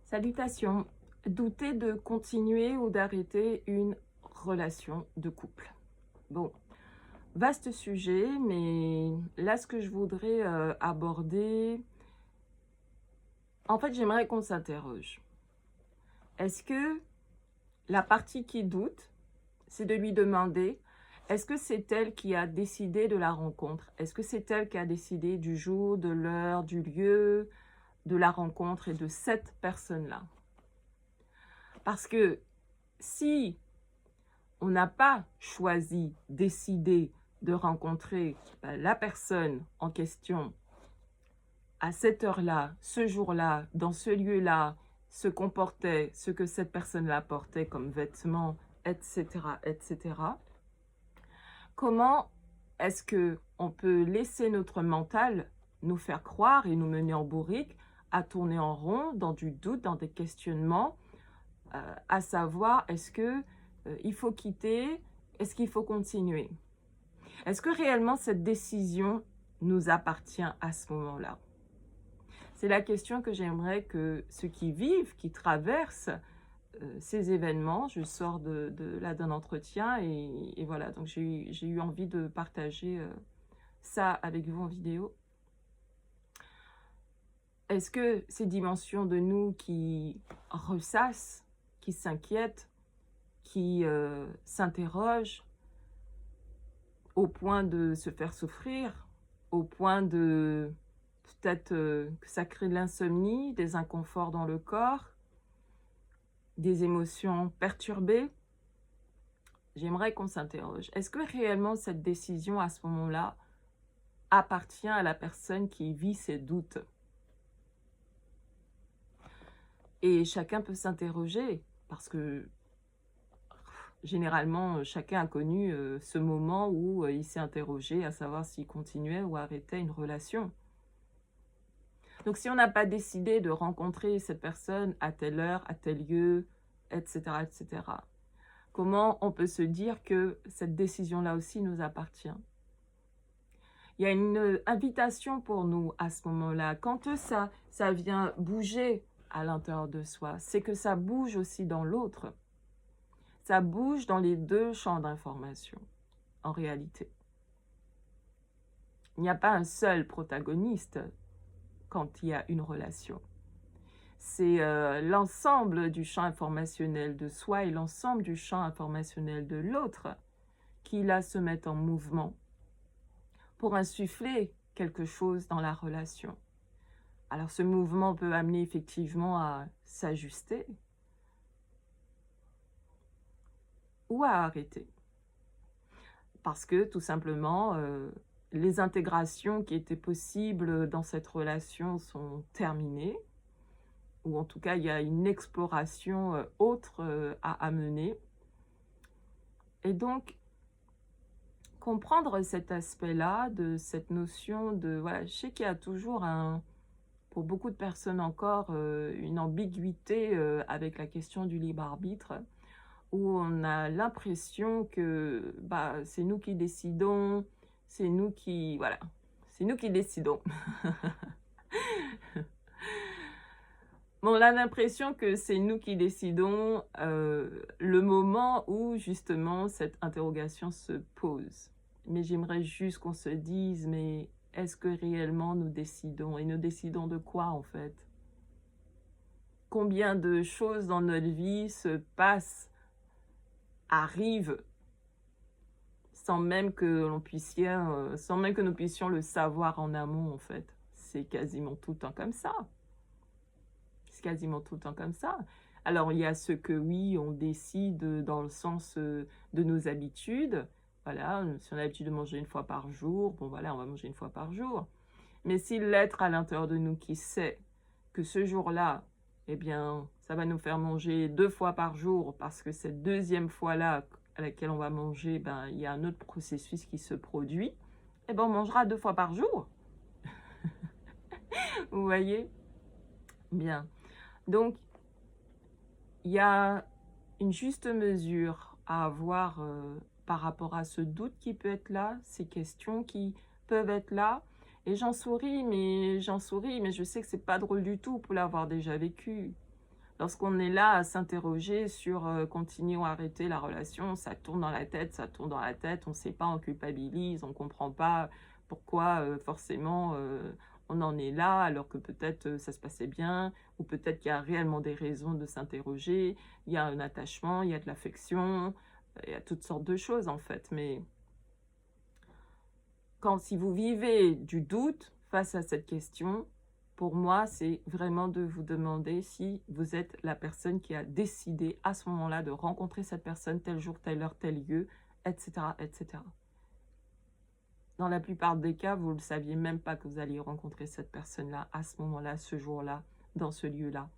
Salutations. Douter de continuer ou d'arrêter une relation de couple. Bon, vaste sujet, mais là, ce que je voudrais aborder, en fait, j'aimerais qu'on s'interroge. Est-ce que la partie qui doute, c'est de lui demander, est-ce que c'est elle qui a décidé de la rencontre? Est-ce que c'est elle qui a décidé du jour, de l'heure, du lieu, de la rencontre et de cette personne-là? Parce que si on n'a pas choisi, décidé de rencontrer la personne en question à cette heure-là, ce jour-là, dans ce lieu-là, se comportait, ce que cette personne-là portait comme vêtements, etc., etc. Comment est-ce que on peut laisser notre mental nous faire croire et nous mener en bourrique à tourner en rond, dans du doute, dans des questionnements, à savoir est-ce que il faut quitter, est-ce qu'il faut continuer? Est-ce que réellement cette décision nous appartient à ce moment-là? C'est la question que j'aimerais que ceux qui vivent, qui traversent ces événements, je sors là d'un entretien et voilà, donc j'ai eu envie de partager ça avec vous en vidéo. Est-ce que ces dimensions de nous qui ressassent, qui s'inquiètent, qui s'interrogent au point de se faire souffrir, au point de peut-être que ça crée de l'insomnie, des inconforts dans le corps, des émotions perturbées? J'aimerais qu'on s'interroge. Est-ce que réellement cette décision à ce moment-là appartient à la personne qui vit ses doutes? Et chacun peut s'interroger parce que généralement, chacun a connu ce moment où il s'est interrogé à savoir s'il continuait ou arrêtait une relation. Donc si on n'a pas décidé de rencontrer cette personne à telle heure, à tel lieu, etc., etc., comment on peut se dire que cette décision-là aussi nous appartient? Il y a une invitation pour nous à ce moment-là. Quand ça vient bouger à l'intérieur de soi, c'est que ça bouge aussi dans l'autre. Ça bouge dans les deux champs d'information, en réalité. Il n'y a pas un seul protagoniste quand il y a une relation. C'est l'ensemble du champ informationnel de soi et l'ensemble du champ informationnel de l'autre qui, là, se mettent en mouvement pour insuffler quelque chose dans la relation. Alors, ce mouvement peut amener effectivement à s'ajuster ou à arrêter. Parce que, tout simplement, les intégrations qui étaient possibles dans cette relation sont terminées, ou en tout cas, il y a une exploration autre à mener. Et donc, comprendre cet aspect-là, de cette notion de... Voilà, je sais qu'il y a toujours, pour beaucoup de personnes encore, une ambiguïté avec la question du libre arbitre, où on a l'impression que c'est nous qui décidons, c'est nous qui... Voilà, c'est nous qui décidons. Bon, on a l'impression que c'est nous qui décidons le moment où justement cette interrogation se pose. Mais j'aimerais juste qu'on se dise, mais est-ce que réellement nous décidons? Et nous décidons de quoi en fait? Combien de choses dans notre vie se passent, arrivent, sans même que nous puissions le savoir en amont en fait? C'est quasiment tout le temps comme ça. C'est quasiment tout le temps comme ça. Alors, il y a ce que, oui, on décide dans le sens de nos habitudes. Voilà, si on a l'habitude de manger une fois par jour, bon voilà, on va manger une fois par jour. Mais si l'être à l'intérieur de nous qui sait que ce jour-là, eh bien, ça va nous faire manger 2 fois par jour parce que cette deuxième fois-là à laquelle on va manger, il y a un autre processus qui se produit, eh bien, on mangera 2 fois par jour. Vous voyez? Bien. Donc, il y a une juste mesure à avoir par rapport à ce doute qui peut être là, ces questions qui peuvent être là. Et j'en souris, mais je sais que c'est pas drôle du tout pour l'avoir déjà vécu. Lorsqu'on est là à s'interroger sur continuer ou arrêter la relation, ça tourne dans la tête, ça tourne dans la tête, on ne sait pas, on culpabilise, on ne comprend pas pourquoi forcément on en est là, alors que peut-être ça se passait bien, ou peut-être qu'il y a réellement des raisons de s'interroger, il y a un attachement, il y a de l'affection, il y a toutes sortes de choses en fait. Mais si vous vivez du doute face à cette question, pour moi, c'est vraiment de vous demander si vous êtes la personne qui a décidé à ce moment-là de rencontrer cette personne tel jour, telle heure, tel lieu, etc., etc. Dans la plupart des cas, vous ne saviez même pas que vous alliez rencontrer cette personne-là, à ce moment-là, ce jour-là, dans ce lieu-là.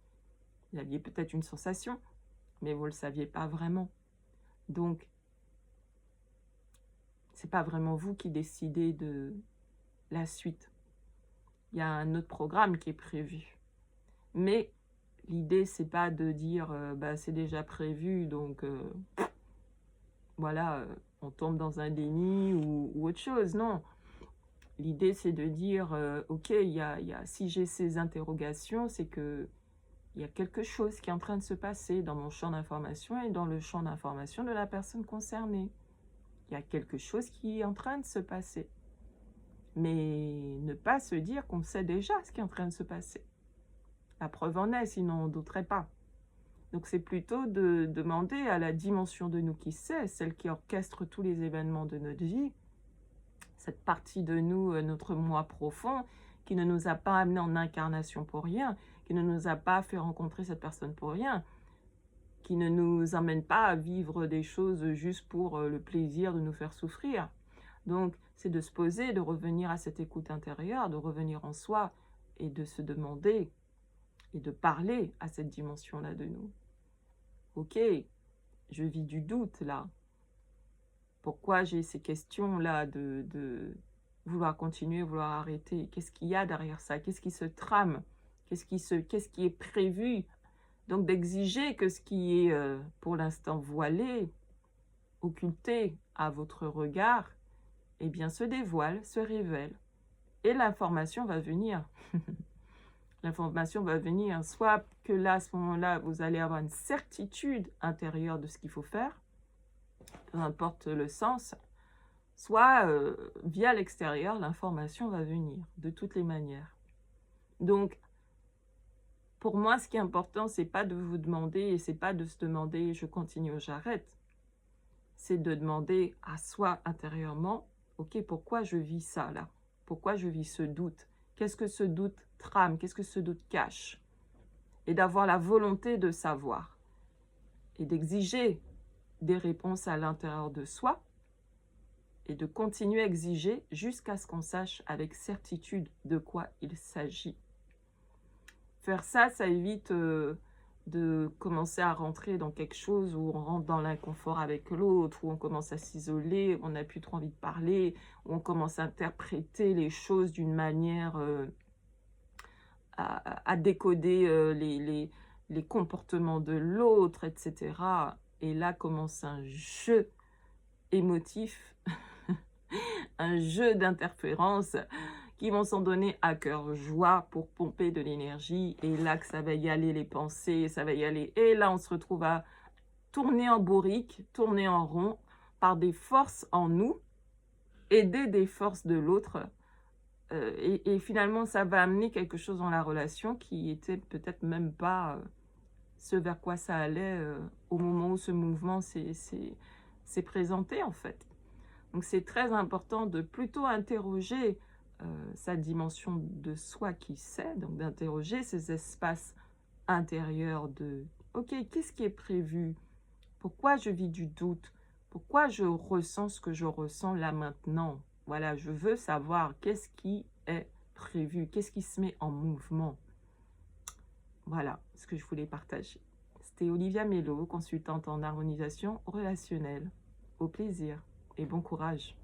Vous aviez peut-être une sensation, mais vous ne le saviez pas vraiment. Donc, ce n'est pas vraiment vous qui décidez de la suite. Il y a un autre programme qui est prévu. Mais l'idée, c'est pas de dire bah, c'est déjà prévu, donc voilà, on tombe dans un déni ou autre chose. Non. L'idée, c'est de dire ok, si j'ai ces interrogations, c'est que il y a quelque chose qui est en train de se passer dans mon champ d'information et dans le champ d'information de la personne concernée. Il y a quelque chose qui est en train de se passer. Mais ne pas se dire qu'on sait déjà ce qui est en train de se passer. La preuve en est, sinon on ne douterait pas. Donc c'est plutôt de demander à la dimension de nous qui sait, celle qui orchestre tous les événements de notre vie, cette partie de nous, notre moi profond, qui ne nous a pas amené en incarnation pour rien, qui ne nous a pas fait rencontrer cette personne pour rien, qui ne nous amène pas à vivre des choses juste pour le plaisir de nous faire souffrir. Donc, c'est de se poser, de revenir à cette écoute intérieure, de revenir en soi et de se demander et de parler à cette dimension-là de nous. Ok, je vis du doute là. Pourquoi j'ai ces questions-là de vouloir continuer, vouloir arrêter? Qu'est-ce qu'il y a derrière ça? Qu'est-ce qui se trame? Qu'est-ce qui est prévu? Donc d'exiger que ce qui est pour l'instant voilé, occulté à votre regard, eh bien se dévoile, se révèle. Et l'information va venir. L'information va venir, soit que là, à ce moment-là, vous allez avoir une certitude intérieure de ce qu'il faut faire, peu importe le sens, soit via l'extérieur, l'information va venir, de toutes les manières. Donc, pour moi, ce qui est important, c'est pas de vous demander, et c'est pas de se demander, je continue ou j'arrête. C'est de demander à soi intérieurement, ok, pourquoi je vis ça là? Pourquoi je vis ce doute? Qu'est-ce que ce doute trame? Qu'est-ce que ce doute cache? Et d'avoir la volonté de savoir. Et d'exiger des réponses à l'intérieur de soi. Et de continuer à exiger jusqu'à ce qu'on sache avec certitude de quoi il s'agit. Faire ça, ça évite de commencer à rentrer dans quelque chose où on rentre dans l'inconfort avec l'autre, où on commence à s'isoler, on n'a plus trop envie de parler, où on commence à interpréter les choses d'une manière à décoder les comportements de l'autre, etc. Et là commence un jeu émotif, un jeu d'interférence qui vont s'en donner à cœur joie pour pomper de l'énergie. Et là que ça va y aller, les pensées, ça va y aller. Et là, on se retrouve à tourner en bourrique, tourner en rond par des forces en nous, aider des forces de l'autre. Et finalement, ça va amener quelque chose dans la relation qui était peut-être même pas ce vers quoi ça allait au moment où ce mouvement s'est présenté, en fait. Donc, c'est très important de plutôt interroger sa dimension de soi qui sait, donc d'interroger ces espaces intérieurs de « Ok, qu'est-ce qui est prévu? Pourquoi je vis du doute? Pourquoi je ressens ce que je ressens là maintenant? Voilà, je veux savoir qu'est-ce qui est prévu, qu'est-ce qui se met en mouvement. » Voilà ce que je voulais partager. C'était Olivia Mello, consultante en harmonisation relationnelle. Au plaisir et bon courage.